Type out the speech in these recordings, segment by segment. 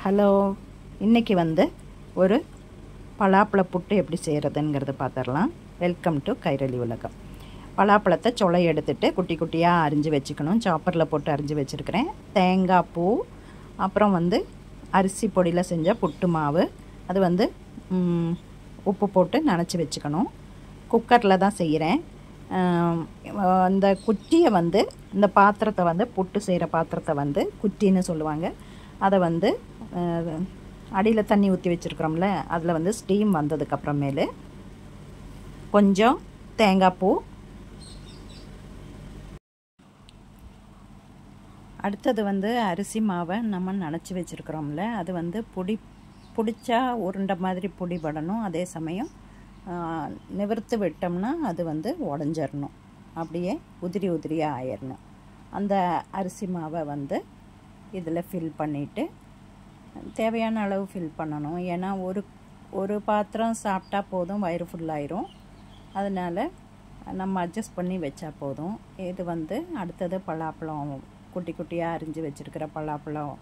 Hello, இன்றைக்கி ஒரு பலாப்பழ புட்டு எப்படி செய்கிறதுங்கிறத பார்த்துடலாம். வெல்கம் டு கைரளி உலகம். பலாப்பழத்தை சொலை எடுத்துகிட்டு குட்டி குட்டியாக அரிஞ்சு வச்சுக்கணும். சாப்பரில் போட்டு அரிஞ்சு வச்சுருக்கிறேன். தேங்காய் பூ, அப்புறம் அரிசி பொடியில் செஞ்ச புட்டு மாவு, அது உப்பு போட்டு நனைச்சி வச்சுக்கணும். குக்கரில் தான் செய்கிறேன். இந்த குட்டியை இந்த பாத்திரத்தை புட்டு செய்கிற பாத்திரத்தை குட்டின்னு சொல்லுவாங்க. அதை அடியில் தண்ணி ஊற்றி வச்சுருக்குறோம்ல, அதில் ஸ்டீம் வந்ததுக்கப்புறமேலு கொஞ்சம் தேங்காய் பூ, அடுத்தது அரிசி மாவை நம்ம நனைச்சி வச்சுருக்குறோம்ல, அது பிடிச்சா உருண்டை மாதிரி பிடிபடணும். அதே சமயம் நிவர்த்து விட்டோம்னா அது உடஞ்சிடணும், அப்படியே உதிரி உதிரியாக ஆயிடணும். அந்த அரிசி மாவை இதில் ஃபில் பண்ணிவிட்டு தேவையான அளவு ஃபில் பண்ணணும். ஏன்னா ஒரு பாத்திரம் சாப்பிட்டா போதும், வயிறு ஃபுல்லாயிரும். அதனால் நம்ம அட்ஜஸ்ட் பண்ணி வச்சா போதும். இது அடுத்தது பலாப்பழம், குட்டி குட்டியாக அரிஞ்சு வச்சுருக்கிற பலாப்பழம்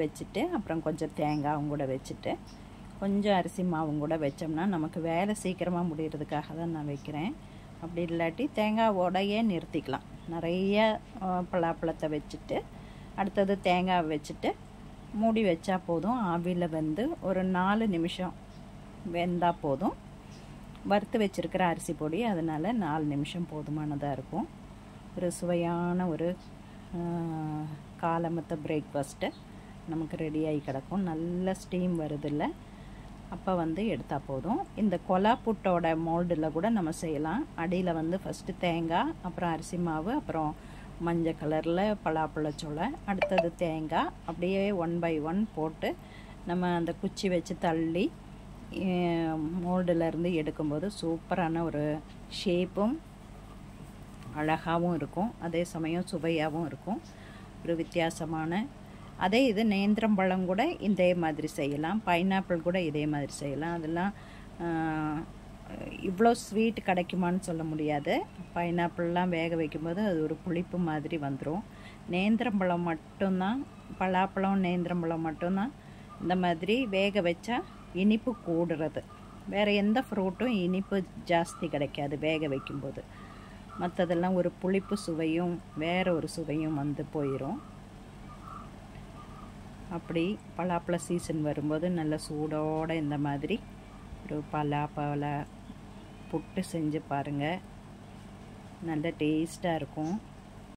வச்சுட்டு, அப்புறம் கொஞ்சம் தேங்காயும் கூட வச்சுட்டு, கொஞ்சம் அரிசி மாவும் கூட வச்சோம்னா நமக்கு வேலை சீக்கிரமாக முடிகிறதுக்காக தான் நான் வைக்கிறேன். அப்படி இல்லாட்டி தேங்காவோடையே நிறுத்திக்கலாம். நிறைய பலாப்பழத்தை வச்சுட்டு, அடுத்தது தேங்காய் வச்சுட்டு மூடி வச்சா போதும். ஆவியில் ஒரு 4 நிமிஷம் வெந்தால் போதும். வறுத்து வச்சுருக்கிற அரிசி பொடி, அதனால் 4 நிமிஷம் போதுமானதாக இருக்கும். ஒரு சுவையான ஒரு காலமத்த பிரேக்ஃபாஸ்ட்டு நமக்கு ரெடியாகி கிடக்கும். நல்ல ஸ்டீம் வருதில்ல, அப்போ எடுத்தால் போதும். இந்த கொலா புட்டோட மோல்டில் கூட நம்ம செய்யலாம். அடியில் ஃபஸ்ட்டு தேங்காய், அப்புறம் அரிசி மாவு, அப்புறம் மஞ்சள் கலரில் பலாப்பழச்சோலை, அடுத்தது தேங்காய், அப்படியே 1 by 1 போட்டு நம்ம அந்த குச்சி வச்சு தள்ளி மோல்டிலேருந்து எடுக்கும்போது சூப்பரான ஒரு ஷேப்பும் அழகாகவும் இருக்கும். அதே சமயம் சுவையாகவும் இருக்கும். ஒரு வித்தியாசமான இது நேந்திரம்பழம் கூட இதே மாதிரி செய்யலாம். பைனாப்பிள் கூட இதே மாதிரி செய்யலாம். அதெல்லாம் இவ்வளோ ஸ்வீட் கிடைக்குமான்னு சொல்ல முடியாது. பைனாப்பிள்லாம் வேக வைக்கும்போது அது ஒரு புளிப்பு மாதிரி வந்துடும். நேந்திரம்பழம் மட்டும்தான், பலாப்பழம் நேந்திரம்பழம் மட்டும்தான் இந்த மாதிரி வேக வச்சா இனிப்பு கூடுறது. வேறு எந்த ஃப்ரூட்டும் இனிப்பு ஜாஸ்தி கிடைக்காது வேக வைக்கும்போது. மற்றதெல்லாம் ஒரு புளிப்பு சுவையும் வேறு ஒரு சுவையும் போயிடும். அப்படி பலாப்பழ சீசன் வரும்போது நல்ல சூடோடு இந்த மாதிரி ஒரு பலாப்பழ புட்டு செஞ்சு பாருங்கள். நல்ல டேஸ்ட்டாக இருக்கும்.